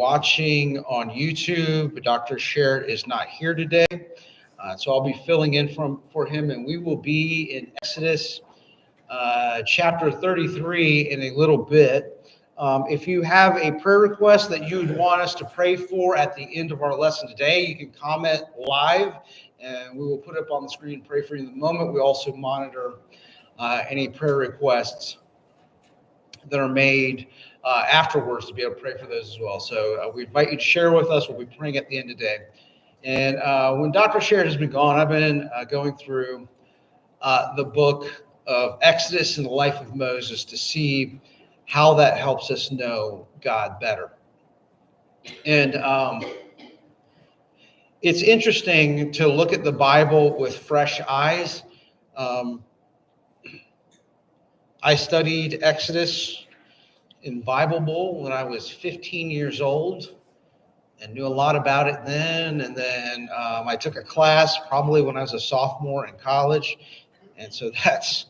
watching on YouTube, Dr. Sharrett is not here today, so I'll be filling in for him, and we will be in Exodus chapter 33 in a little bit. If you have a prayer request that you would want us to pray for at the end of our lesson today, you can comment live, and we will put it up on the screen and pray for you in the moment. We also monitor any prayer requests that are made afterwards to be able to pray for those as well. So we invite you to share with us. We'll be praying at the end today. And when Dr. Sharrett has been gone, I've been going through the book of Exodus and the life of Moses to see how that helps us know God better. And it's interesting to look at the Bible with fresh eyes. I studied Exodus in Bible Bowl when I was 15 years old and knew a lot about it then. And then I took a class probably when I was a sophomore in college. And so that's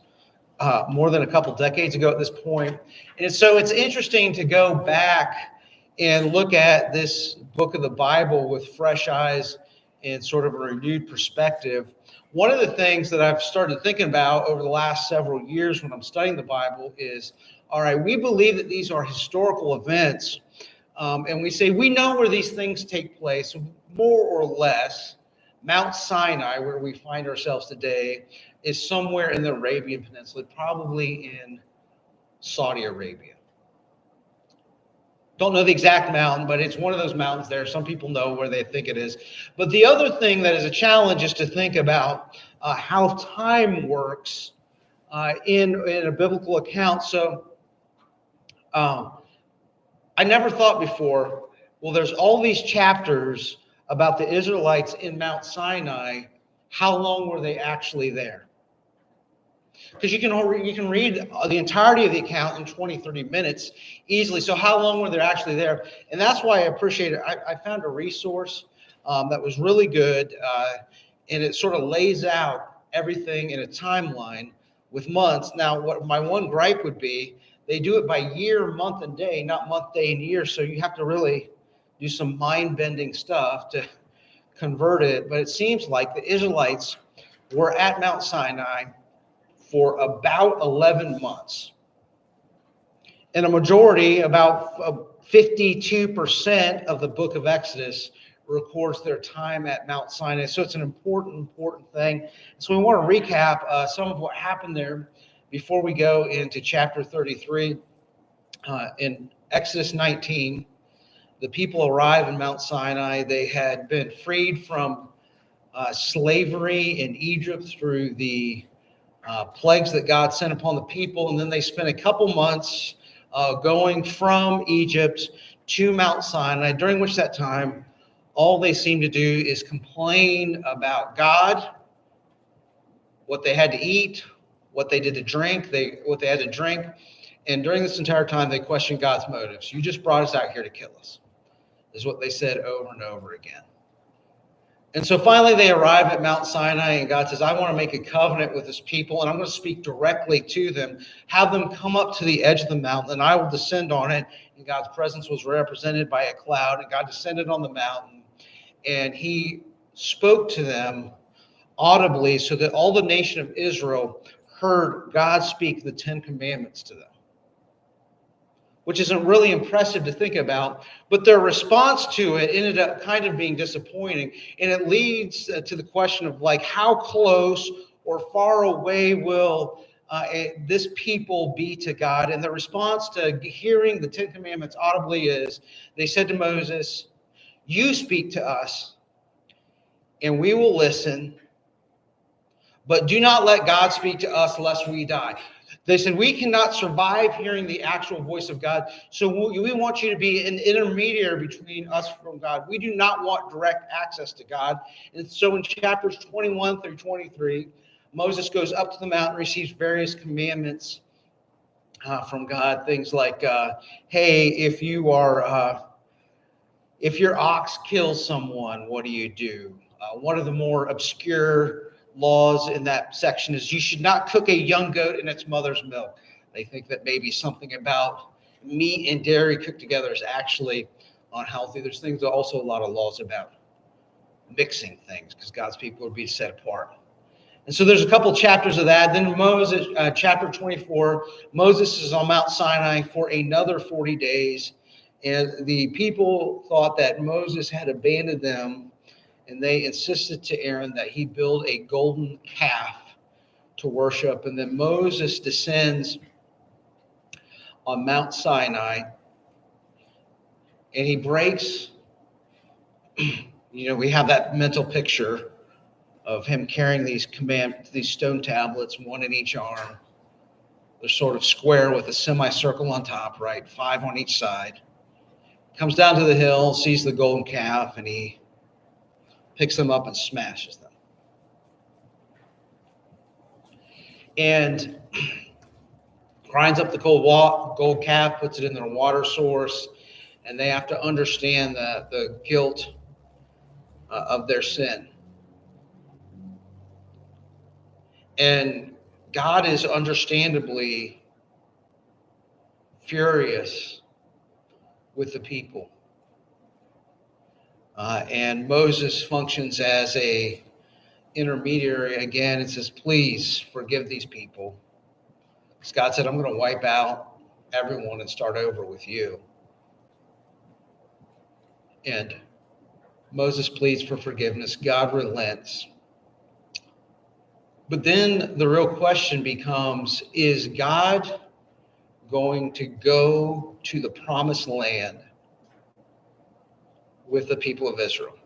more than a couple decades ago at this point. And so it's interesting to go back and look at this book of the Bible with fresh eyes and sort of a renewed perspective. One of the things that I've started thinking about over the last several years when I'm studying the Bible is, all right, we believe that these are historical events, and we say we know where these things take place, more or less. Mount Sinai, where we find ourselves today, is somewhere in the Arabian Peninsula, probably in Saudi Arabia. Don't know the exact mountain, but it's one of those mountains there. Some people know where they think it is. But the other thing that is a challenge is to think about how time works in a biblical account. So I never thought before, well, there's all these chapters about the Israelites in Mount Sinai. How long were they actually there? Because you can read the entirety of the account in 20, 30 minutes easily. So how long were they actually there? And that's why I appreciate it. I found a resource that was really good, and it sort of lays out everything in a timeline with months. Now, what my one gripe would be, they do it by year, month, and day, not month, day, and year. So you have to really do some mind-bending stuff to convert it. But it seems like the Israelites were at Mount Sinai for about 11 months. And a majority, about 52% of the book of Exodus records their time at Mount Sinai. So it's an important thing. So we want to recap some of what happened there before we go into chapter 33. In Exodus 19, the people arrive in Mount Sinai. They had been freed from slavery in Egypt through the plagues that God sent upon the people. And then they spent a couple months going from Egypt to Mount Sinai, during which that time, all they seemed to do is complain about God, what they had to eat, what they did to drink, what they had to drink. And during this entire time, they questioned God's motives. You just brought us out here to kill us, is what they said over and over again. And so finally they arrive at Mount Sinai, and God says, I want to make a covenant with this people, and I'm going to speak directly to them, have them come up to the edge of the mountain, and I will descend on it. And God's presence was represented by a cloud, and God descended on the mountain, and he spoke to them audibly so that all the nation of Israel heard God speak the 10 commandments to them, which isn't really impressive to think about, but their response to it ended up kind of being disappointing. And it leads to the question of, like, how close or far away will this people be to God? And the response to hearing the 10 commandments audibly is, they said to Moses, you speak to us and we will listen, but do not let God speak to us lest we die. They said, we cannot survive hearing the actual voice of God, so we want you to be an intermediary between us from God. We do not want direct access to God. And so in chapters 21 through 23, Moses goes up to the mountain, receives various commandments from God. Things like, hey, if your ox kills someone, what do you do? One of the more obscure laws in that section is you should not cook a young goat in its mother's milk. They think that maybe something about meat and dairy cooked together is actually unhealthy. There's things, also a lot of laws about mixing things because God's people would be set apart. And so there's a couple chapters of that. Then Moses, chapter 24, Moses is on Mount Sinai for another 40 days. And the people thought that Moses had abandoned them, and they insisted to Aaron that he build a golden calf to worship. And then Moses descends on Mount Sinai, and he breaks, we have that mental picture of him carrying these stone tablets, one in each arm. They're sort of square with a semicircle on top, right? 5 on each side. Comes down to the hill, sees the golden calf, and he picks them up and smashes them. And grinds up the gold calf, puts it in their water source, and they have to understand the guilt of their sin. And God is understandably furious with the people. And Moses functions as a intermediary again and says, please forgive these people. Because God said, I'm going to wipe out everyone and start over with you. And Moses pleads for forgiveness. God relents. But then the real question becomes, is God going to go to the promised land with the people of Israel?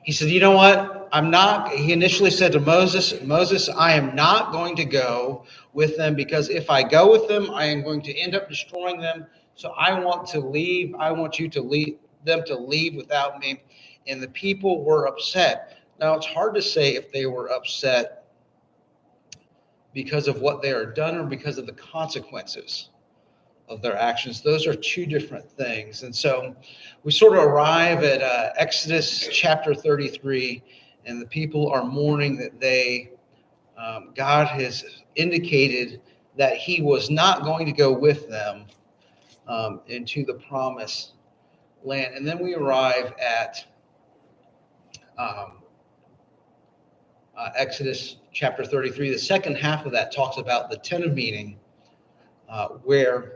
He said, you know what? He initially said to Moses, I am not going to go with them because if I go with them, I am going to end up destroying them. So I want to leave. I want you to leave them to leave without me. And the people were upset. Now, it's hard to say if they were upset because of what they are done or because of the consequences of their actions. Those are two different things. And so we sort of arrive at Exodus chapter 33, and the people are mourning that God has indicated that he was not going to go with them into the promised land. And then we arrive at Exodus chapter 33. The second half of that talks about the tent of meeting, where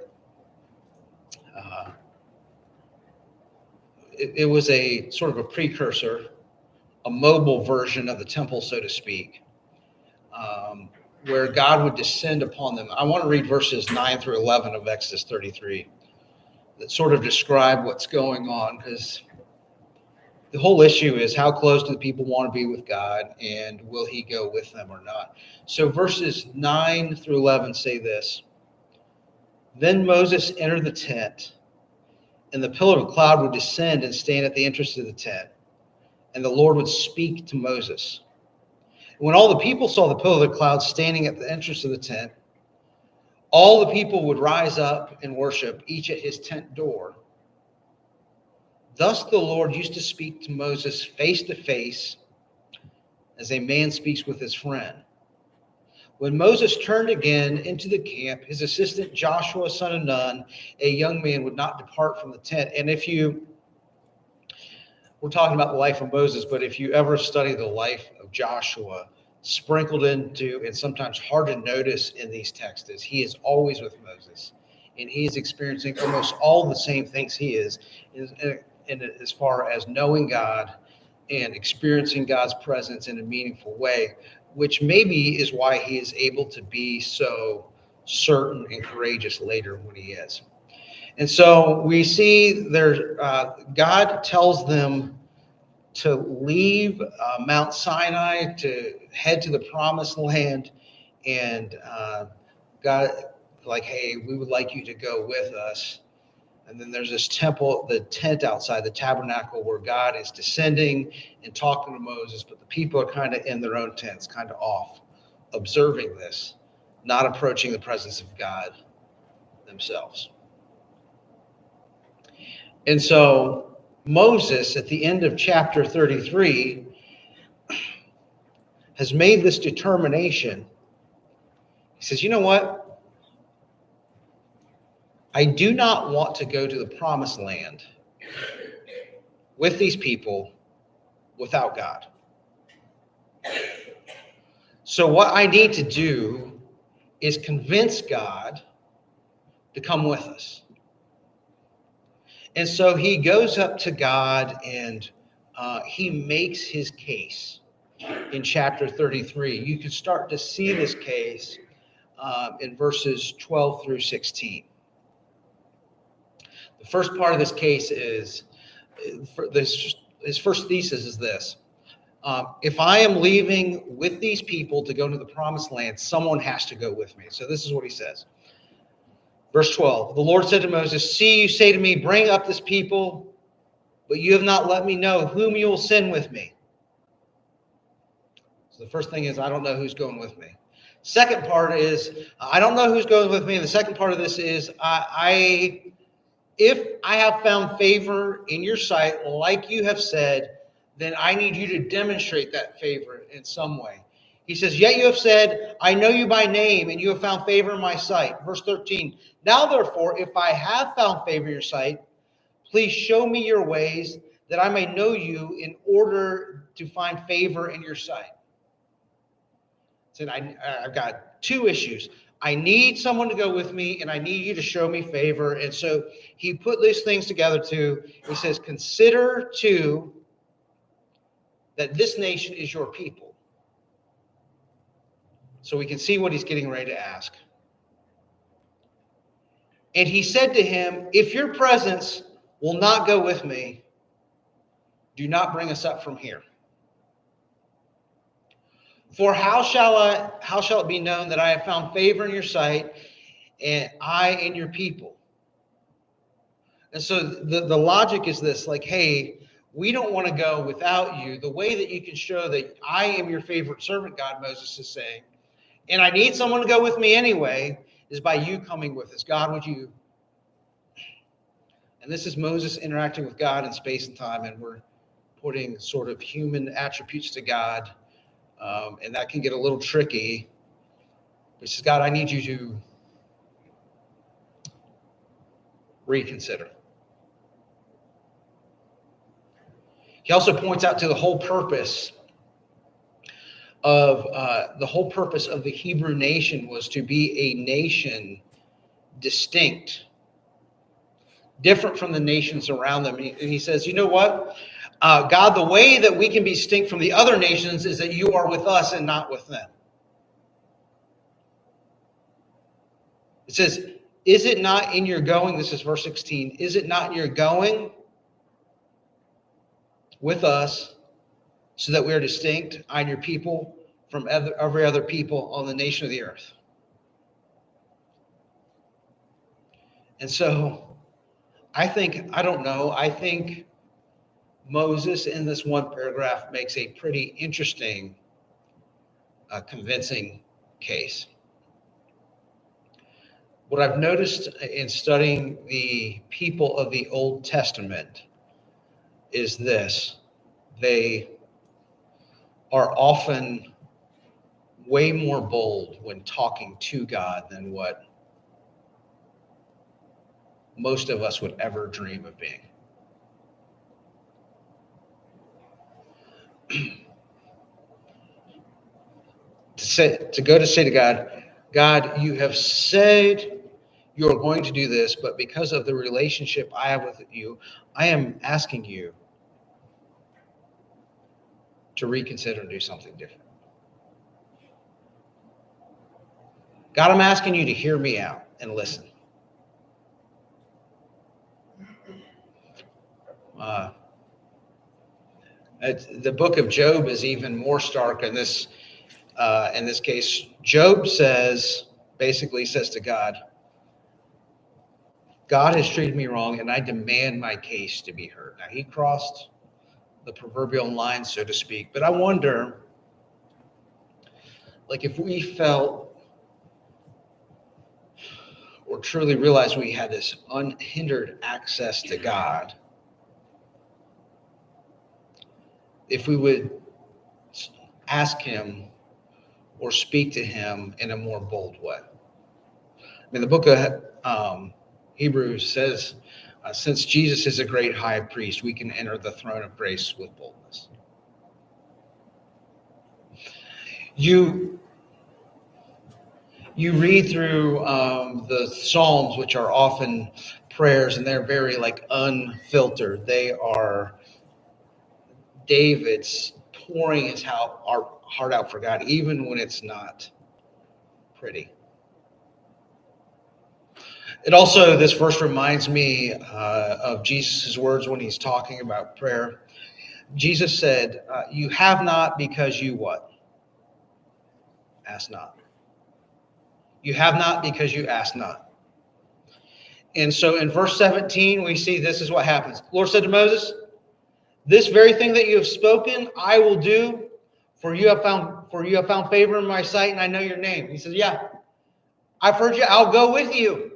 it was a sort of a precursor, a mobile version of the temple, so to speak, where God would descend upon them. I want to read verses 9 through 11 of Exodus 33 that sort of describe what's going on, because the whole issue is how close do the people want to be with God, and will he go with them or not? So verses 9 through 11 say this: Then Moses entered the tent, and the pillar of cloud would descend and stand at the entrance of the tent, and the Lord would speak to Moses. And when all the people saw the pillar of the cloud standing at the entrance of the tent, all the people would rise up and worship, each at his tent door. Thus the Lord used to speak to Moses face to face, as a man speaks with his friend. When Moses turned again into the camp, his assistant Joshua, son of Nun, a young man, would not depart from the tent. And we're talking about the life of Moses, but if you ever study the life of Joshua, sprinkled into, and sometimes hard to notice in these texts, is he is always with Moses, and he is experiencing almost all the same things he is in as far as knowing God and experiencing God's presence in a meaningful way, which maybe is why he is able to be so certain and courageous later when he is. And so we see there, God tells them to leave Mount Sinai, to head to the promised land, and God, like, hey, we would like you to go with us. And then there's this temple, the tent outside, the tabernacle, where God is descending and talking to Moses, but the people are kind of in their own tents, kind of off, observing this, not approaching the presence of God themselves. And so Moses, at the end of chapter 33, has made this determination. He says, you know what? I do not want to go to the promised land with these people without God. So what I need to do is convince God to come with us. And so he goes up to God and he makes his case in chapter 33. You can start to see this case in verses 12 through 16. The first part of this case is, his first thesis is this. If I am leaving with these people to go to the promised land, someone has to go with me. So this is what he says. Verse 12, the Lord said to Moses, see, you say to me, bring up this people, but you have not let me know whom you will send with me. So the first thing is, I don't know who's going with me. Second part is, I don't know who's going with me. And the second part of this is, if I have found favor in your sight, like you have said, then I need you to demonstrate that favor in some way. He says, yet you have said, I know you by name, and you have found favor in my sight. Verse 13, now therefore, if I have found favor in your sight, please show me your ways, that I may know you in order to find favor in your sight. Said, I've got two issues. I need someone to go with me, and I need you to show me favor. And so he put these things together too. He says, consider too that this nation is your people. So we can see what he's getting ready to ask. And he said to him, if your presence will not go with me, do not bring us up from here. For how shall it be known that I have found favor in your sight, and I and your people? And so the logic is this, like, hey, we don't want to go without you. The way that you can show that I am your favorite servant, God, Moses is saying, and I need someone to go with me anyway, is by you coming with us. God, would you? And this is Moses interacting with God in space and time, and we're putting sort of human attributes to God. And that can get a little tricky. He says, God, I need you to reconsider. He also points out to the whole purpose of the Hebrew nation was to be a nation distinct, different from the nations around them. And he says, you know what? God, the way that we can be distinct from the other nations is that you are with us and not with them. It says, is it not in your going? This is verse 16. Is it not in your going with us so that we are distinct, I and your people, from every other people on the nation of the earth? And so I think Moses in this one paragraph makes a pretty interesting, convincing case. What I've noticed in studying the people of the Old Testament is this. They are often way more bold when talking to God than what most of us would ever dream of being. To go to say to God, God, you have said you are going to do this, but because of the relationship I have with you, I am asking you to reconsider and do something different. God, I'm asking you to hear me out and listen. The book of Job is even more stark in this case. Job basically says to God, God has treated me wrong, and I demand my case to be heard. Now, he crossed the proverbial line, so to speak, but I wonder, like, if we felt or truly realized we had this unhindered access to God, if we would ask him or speak to him in a more bold way. I mean, the book of Hebrews says, since Jesus is a great high priest, we can enter the throne of grace with boldness. You read through the Psalms, which are often prayers, and they're very like unfiltered. They are David's pouring his heart out for God, even when it's not pretty. It also, this verse reminds me of Jesus' words when he's talking about prayer. Jesus said, you have not because you what? Ask not. You have not because you ask not. And so in verse 17, we see this is what happens. The Lord said to Moses, this very thing that you have spoken, I will do, for you have found favor in my sight, and I know your name. He says, yeah, I've heard you, I'll go with you.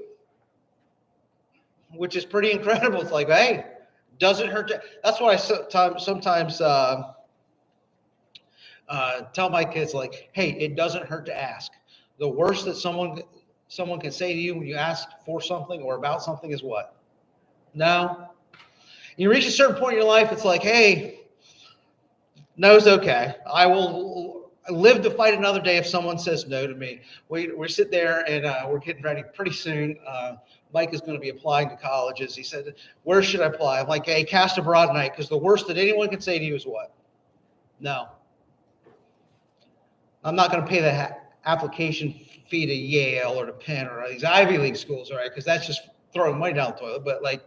Which is pretty incredible. It's like, hey, doesn't hurt to. That's why I sometimes tell my kids, like, hey, it doesn't hurt to ask. The worst that someone can say to you when you ask for something or about something is what? No. You reach a certain point in your life, it's like, hey, no's okay. I will live to fight another day if someone says no to me. We sit there and we're getting ready pretty soon. Mike is going to be applying to colleges. He said, where should I apply? I'm like, hey, cast abroad tonight, because the worst that anyone can say to you is what? No. I'm not going to pay the application fee to Yale or to Penn or these Ivy League schools, all right? Because that's just throwing money down the toilet. But like,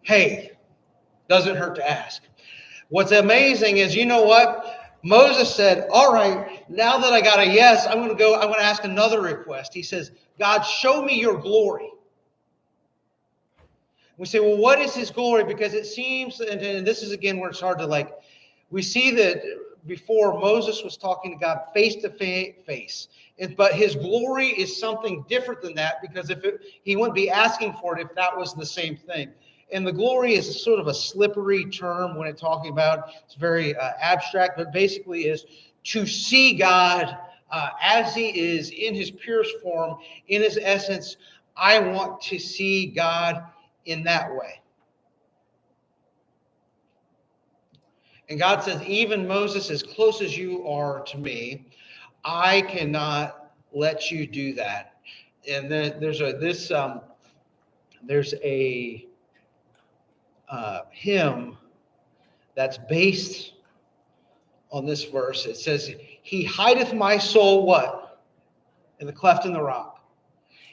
hey, doesn't hurt to ask. What's amazing is, you know what? Moses said, all right, now that I got a yes, I'm going to ask another request. He says, God, show me your glory. We say, well, what is his glory? Because it seems, and this is again where it's hard to like, we see that before Moses was talking to God face to face, but his glory is something different than that, because he wouldn't be asking for it if that was the same thing. And the glory is sort of a slippery term when it's talking about, it's very abstract, but basically is to see God as he is in his purest form, in his essence. I want to see God in that way. And God says, even Moses, as close as you are to me, I cannot let you do that. And then there's a hymn that's based on this verse. It says, he hideth my soul, what? In the cleft in the rock.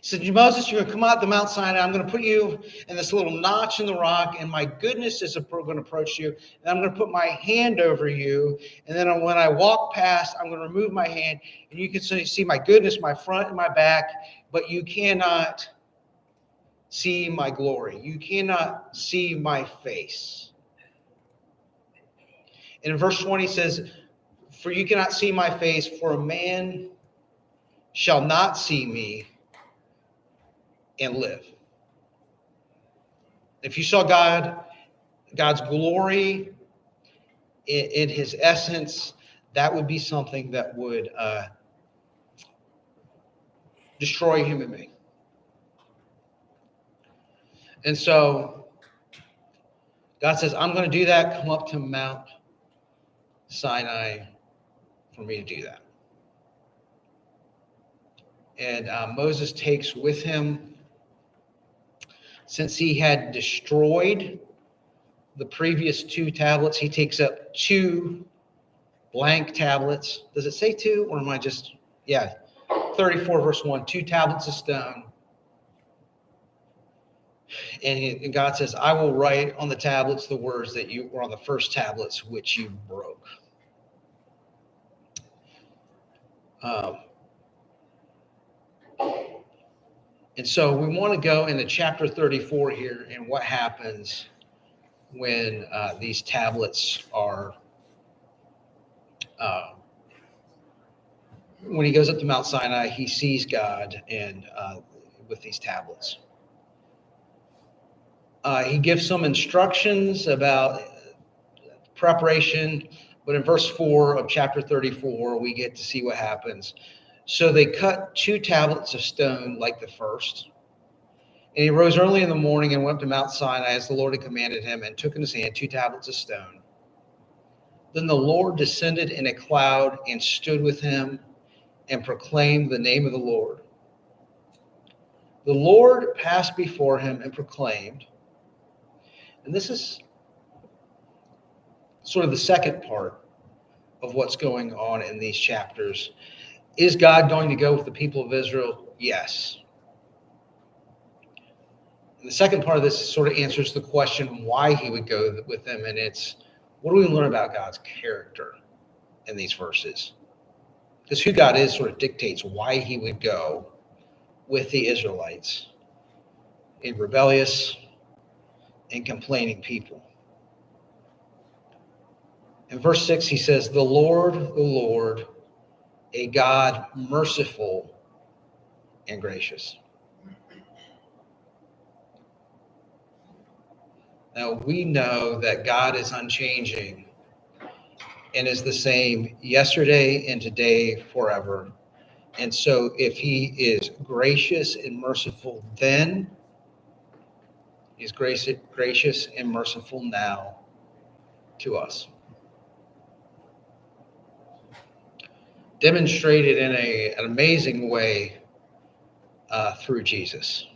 He said, Moses, you're going to come out the Mount Sinai. I'm going to put you in this little notch in the rock, and my goodness is going to approach you. And I'm going to put my hand over you. And then when I walk past, I'm going to remove my hand, and you can see my goodness, my front and my back, but you cannot see my glory. You cannot see my face. And in verse 20 says, for you cannot see my face, for a man shall not see me and live. If you saw God's glory in his essence, that would be something that would destroy human being. And so God says, I'm going to do that. Come up to Mount Sinai for me to do that. And Moses takes with him, since he had destroyed the previous 2 tablets, he takes up 2 blank tablets. Does it say 2, or am I just, 34 verse 1, 2 tablets of stone. And God says, I will write on the tablets the words that you were on the first tablets, which you broke. And so we want to go into chapter 34 here, and what happens when these tablets are, when he goes up to Mount Sinai, he sees God and with these tablets. He gives some instructions about preparation, but in verse 4 of chapter 34, we get to see what happens. So they cut 2 tablets of stone like the first, And he rose early in the morning and went to Mount Sinai as the Lord had commanded him, and took in his hand 2 tablets of stone. Then the Lord descended in a cloud and stood with him and proclaimed the name of the Lord. The Lord passed before him and proclaimed, and this is sort of the second part of what's going on in these chapters. Is God going to go with the people of Israel? Yes. And the second part of this sort of answers the question why he would go with them, and it's, what do we learn about God's character in these verses? Because who God is sort of dictates why he would go with the Israelites, a rebellious and complaining people. In verse 6, he says, the Lord, a God merciful and gracious. Now, we know that God is unchanging and is the same yesterday and today forever. And so if he is gracious and merciful then, he's gracious and merciful now to us. Demonstrated in an amazing way through Jesus.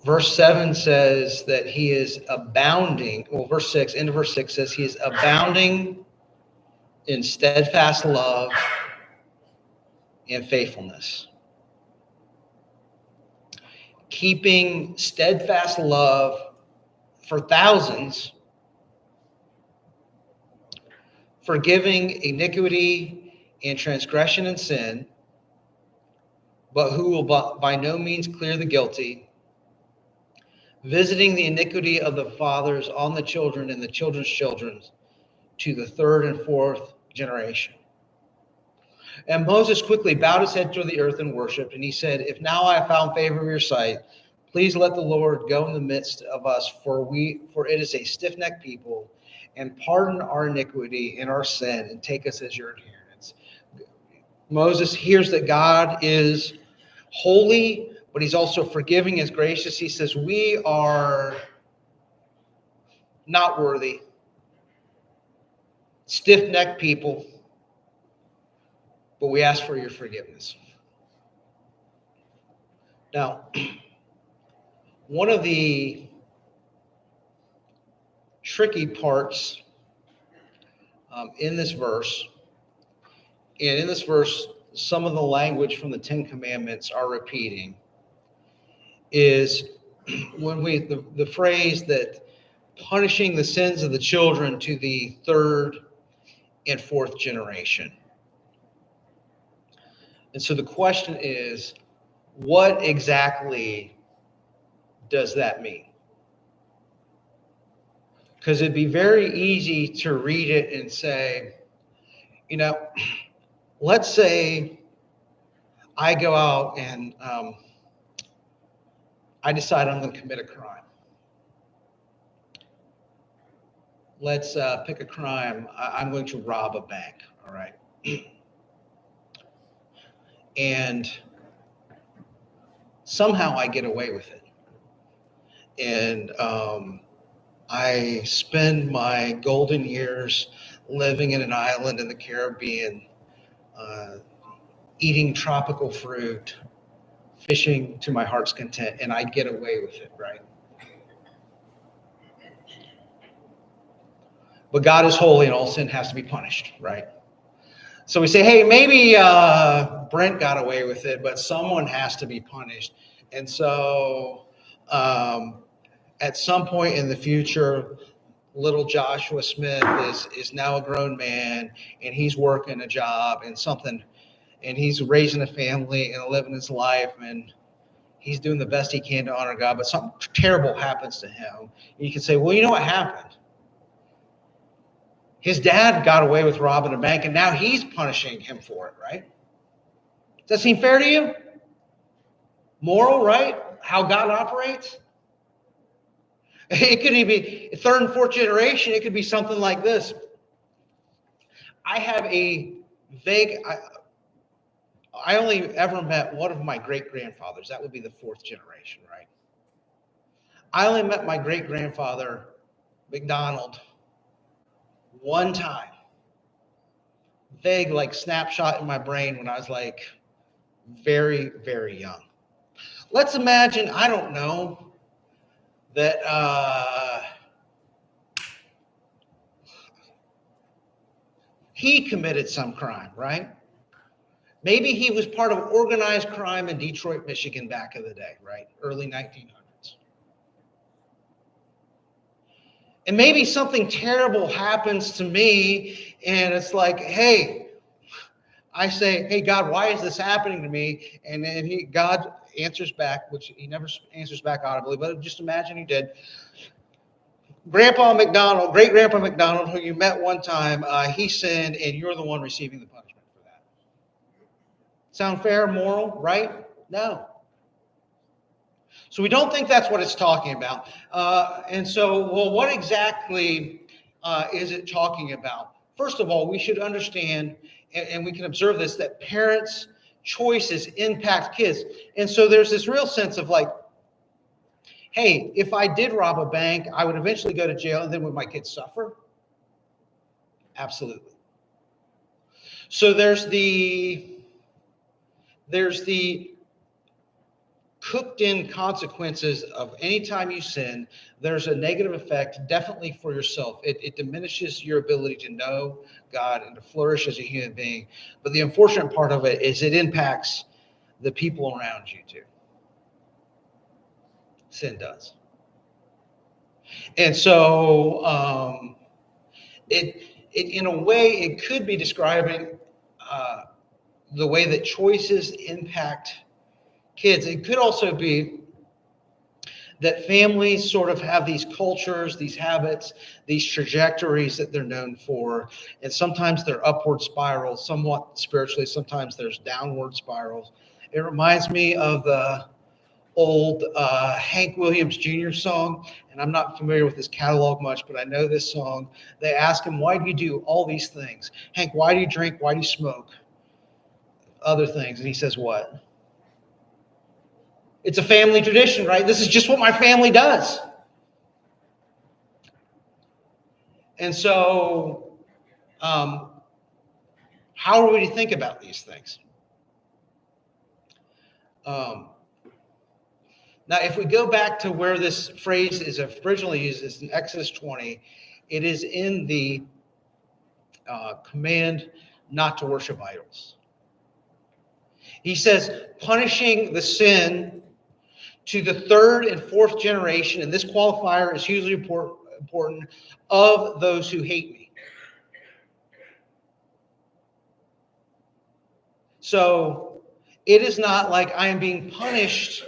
Verse 7 says that he is abounding. Well, verse 6, into verse 6 says he is abounding in steadfast love and faithfulness. Keeping steadfast love for thousands, forgiving iniquity and transgression and sin, but who will by no means clear the guilty, visiting the iniquity of the fathers on the children and the children's children to the 3rd and 4th generation. And Moses quickly bowed his head toward the earth and worshipped, and he said, if now I have found favor in your sight, please let the Lord go in the midst of us, for it is a stiff-necked people, and pardon our iniquity and our sin, and take us as your inheritance. Moses hears that God is holy, but he's also forgiving, as gracious. He says, we are not worthy, stiff-necked people, but we ask for your forgiveness. Now, one of the tricky parts in this verse, and in this verse, some of the language from the 10 Commandments are repeating, is when the phrase that punishing the sins of the children to the 3rd and 4th generation. And so the question is, what exactly does that mean? Because it'd be very easy to read it and say, let's say I go out and I decide I'm going to commit a crime. Let's pick a crime. I'm going to rob a bank, all right? And somehow I get away with it. And I spend my golden years living in an island in the Caribbean, eating tropical fruit, fishing to my heart's content, and I get away with it, right? But God is holy and all sin has to be punished, right? So we say, hey, maybe Brent got away with it, but someone has to be punished. And so at some point in the future, little Joshua Smith is now a grown man, and he's working a job and he's raising a family and living his life, and he's doing the best he can to honor God, but something terrible happens to him. And you can say, well, you know what happened? His dad got away with robbing a bank, and now he's punishing him for it, right? Does that seem fair to you? Moral, right? How God operates? It could be 3rd and 4th generation. It could be something like this. I have a vague, I only ever met one of my great-grandfathers. That would be the fourth generation, right? I only met my great-grandfather, McDonald, one time. Vague, like, snapshot in my brain when I was, like, very, very young. Let's imagine, I don't know, that he committed some crime, right? Maybe he was part of organized crime in Detroit, Michigan back in the day, right? Early 1900s. And maybe something terrible happens to me, and it's like, hey, I say, hey, God, why is this happening to me? And then God answers back, which he never answers back audibly, but just imagine he did. Grandpa McDonald, great-grandpa McDonald, who you met one time, he sinned, and you're the one receiving the punishment for that. Sound fair, moral, right? No. So we don't think that's what it's talking about. And so, well, what exactly is it talking about? First of all, we should understand, and we can observe this, that parents' choices impact kids. And so there's this real sense of like, hey, if I did rob a bank, I would eventually go to jail, and then would my kids suffer? Absolutely. So there's the cooked in consequences of any time you sin. There's a negative effect definitely for yourself. It diminishes your ability to know God and to flourish as a human being. But the unfortunate part of it is it impacts the people around you too. Sin does. And so it in a way, it could be describing the way that choices impact kids. It could also be that families sort of have these cultures, these habits, these trajectories that they're known for. And sometimes they're upward spirals, somewhat spiritually. Sometimes there's downward spirals. It reminds me of the old Hank Williams Jr. song. And I'm not familiar with his catalog much, but I know this song. They ask him, why do you do all these things? Hank, why do you drink? Why do you smoke? Other things. And he says, what? It's a family tradition, right? This is just what my family does. And so, how are we to think about these things? Now, if we go back to where this phrase is originally used, is in Exodus 20. It is in the command not to worship idols. He says, punishing the sin to the third and fourth generation, and this qualifier is hugely important, of those who hate me. So it is not like I am being punished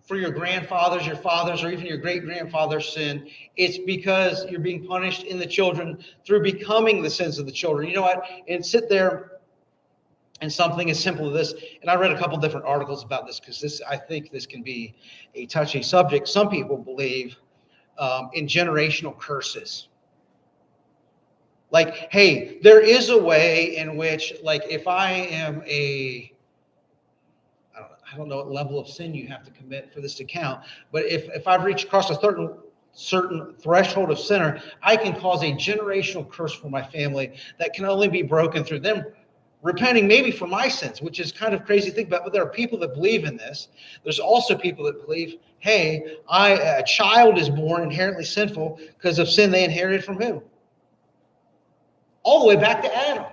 for your grandfather's, your father's, or even your great-grandfather's sin. It's because you're being punished in the children through becoming the sins of the children. You know what? And sit there and something as simple as this. And I read a couple different articles about this because I think this can be a touchy subject. Some people believe in generational curses. Like, hey, there is a way in which, like, if I am I don't know what level of sin you have to commit for this to count, but if I've reached across a certain threshold of sinner, I can cause a generational curse for my family that can only be broken through them repenting maybe for my sins, which is kind of crazy to think about. But there are people that believe in this. There's also people that believe, hey, a child is born inherently sinful because of sin they inherited from who? All the way back to Adam.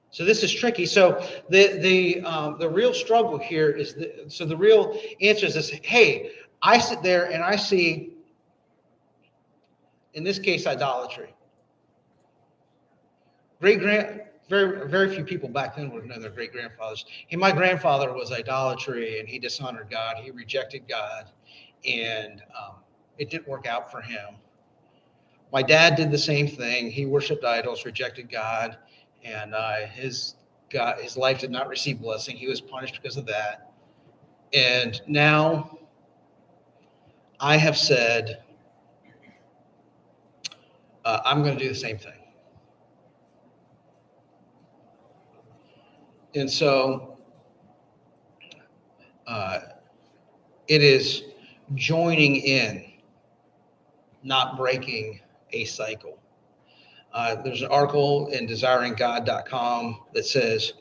So this is tricky. So the real struggle here is so the real answer is this: hey, I sit there and I see, in this case, idolatry. Very few people back then would have known their great grandfathers. Hey, my grandfather was idolatry, and he dishonored God. He rejected God, and it didn't work out for him. My dad did the same thing. He worshipped idols, rejected God, and his life did not receive blessing. He was punished because of that. And now I have said, I'm going to do the same thing. And so it is joining in, not breaking a cycle. There's an article in desiringgod.com that says,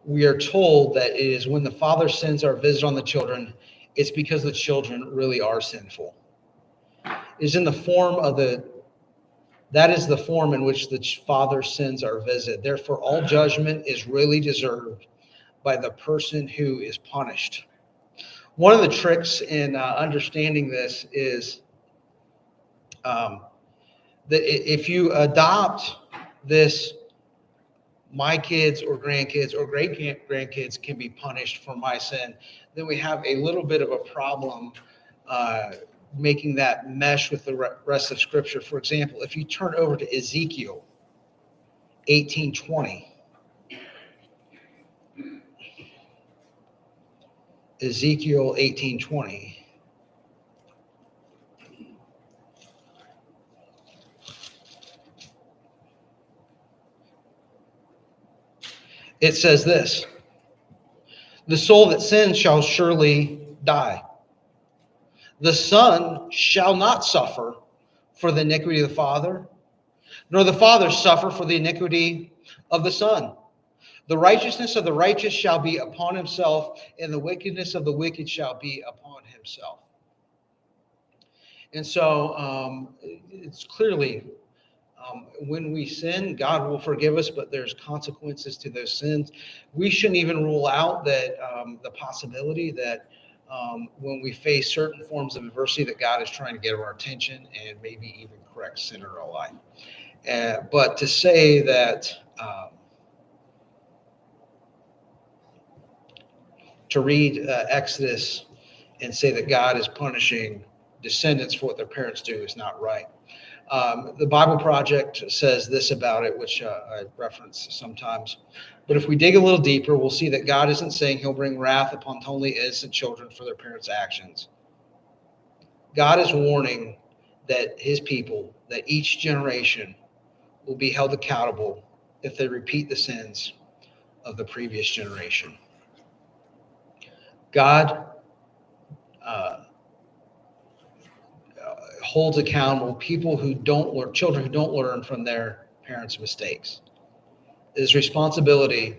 we are told that it is when the Father's sins are visited on the children, it's because the children really are sinful. It is in the form of that is the form in which the Father's sins are visited. Therefore, all judgment is really deserved by the person who is punished. One of the tricks in understanding this is that if you adopt this, my kids or grandkids or great grandkids can be punished for my sin, then we have a little bit of a problem making that mesh with the rest of Scripture. For example, if you turn over to Ezekiel 18:20, Ezekiel 18:20. It says this: the soul that sins shall surely die. The son shall not suffer for the iniquity of the father, nor the father suffer for the iniquity of the son. The righteousness of the righteous shall be upon himself, and the wickedness of the wicked shall be upon himself. And so it's clearly, when we sin, God will forgive us, but there's consequences to those sins. We shouldn't even rule out that the possibility that when we face certain forms of adversity, that God is trying to get our attention and maybe even correct sin in our life. But to say that, to read Exodus and say that God is punishing descendants for what their parents do is not right. The Bible Project says this about it, which I reference sometimes. But if we dig a little deeper, we'll see that God isn't saying he'll bring wrath upon totally innocent children for their parents' actions. God is warning that his people, that each generation will be held accountable if they repeat the sins of the previous generation. God holds accountable people who don't learn, children who don't learn from their parents' mistakes. It is responsibility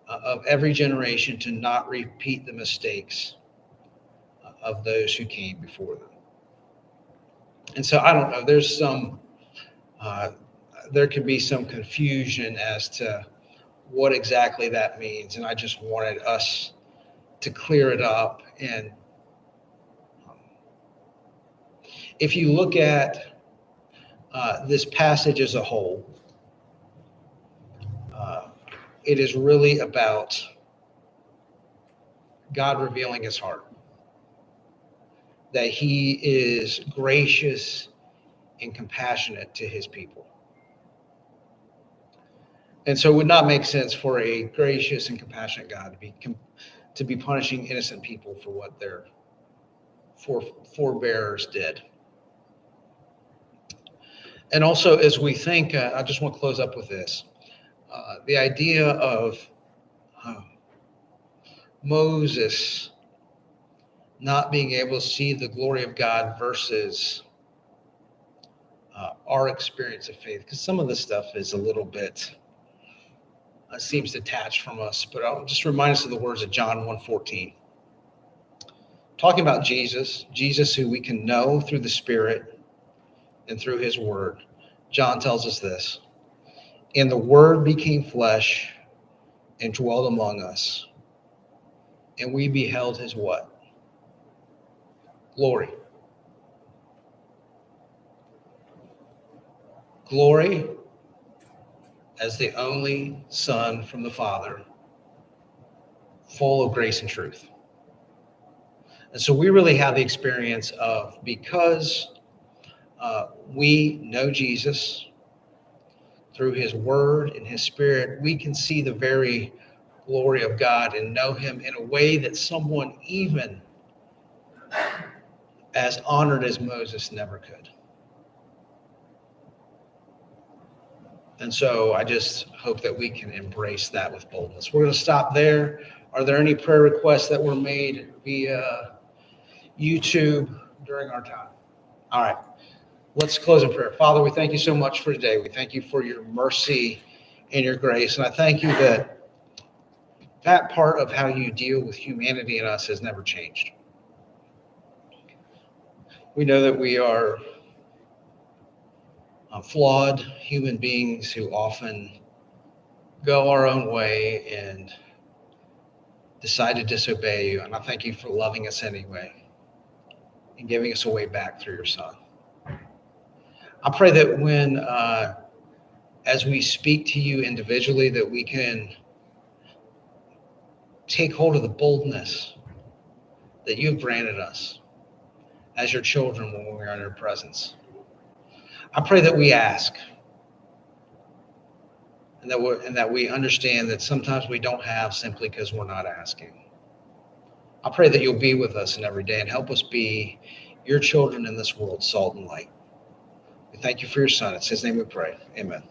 of every generation to not repeat the mistakes of those who came before them. And so I don't know, there's some, there could be some confusion as to what exactly that means. And I just wanted us to clear it up. And if you look at this passage as a whole, it is really about God revealing his heart, that he is gracious and compassionate to his people. And so it would not make sense for a gracious and compassionate God to be punishing innocent people for what their forebears did. And also, as we think, I just want to close up with this. The idea of Moses not being able to see the glory of God versus our experience of faith, because some of this stuff is a little bit seems detached from us. But I'll just remind us of the words of John 1:14, talking about Jesus who we can know through the Spirit and through his word. John tells us this: and the word became flesh and dwelt among us, and we beheld his what? Glory. Glory as the only Son from the Father, full of grace and truth. And so we really have the experience of, because we know Jesus through his word and his Spirit, we can see the very glory of God and know him in a way that someone even as honored as Moses never could. And so I just hope that we can embrace that with boldness. We're going to stop there. Are there any prayer requests that were made via YouTube during our time? All right. Let's close in prayer. Father, we thank you so much for today. We thank you for your mercy and your grace. And I thank you that that part of how you deal with humanity and us has never changed. We know that we are flawed human beings who often go our own way and decide to disobey you. And I thank you for loving us anyway and giving us a way back through your Son. I pray that when, as we speak to you individually, that we can take hold of the boldness that you've granted us as your children when we're in your presence. I pray that we ask and that we understand that sometimes we don't have simply because we're not asking. I pray that you'll be with us in every day and help us be your children in this world, salt and light. We thank you for your Son. It's his name we pray. Amen.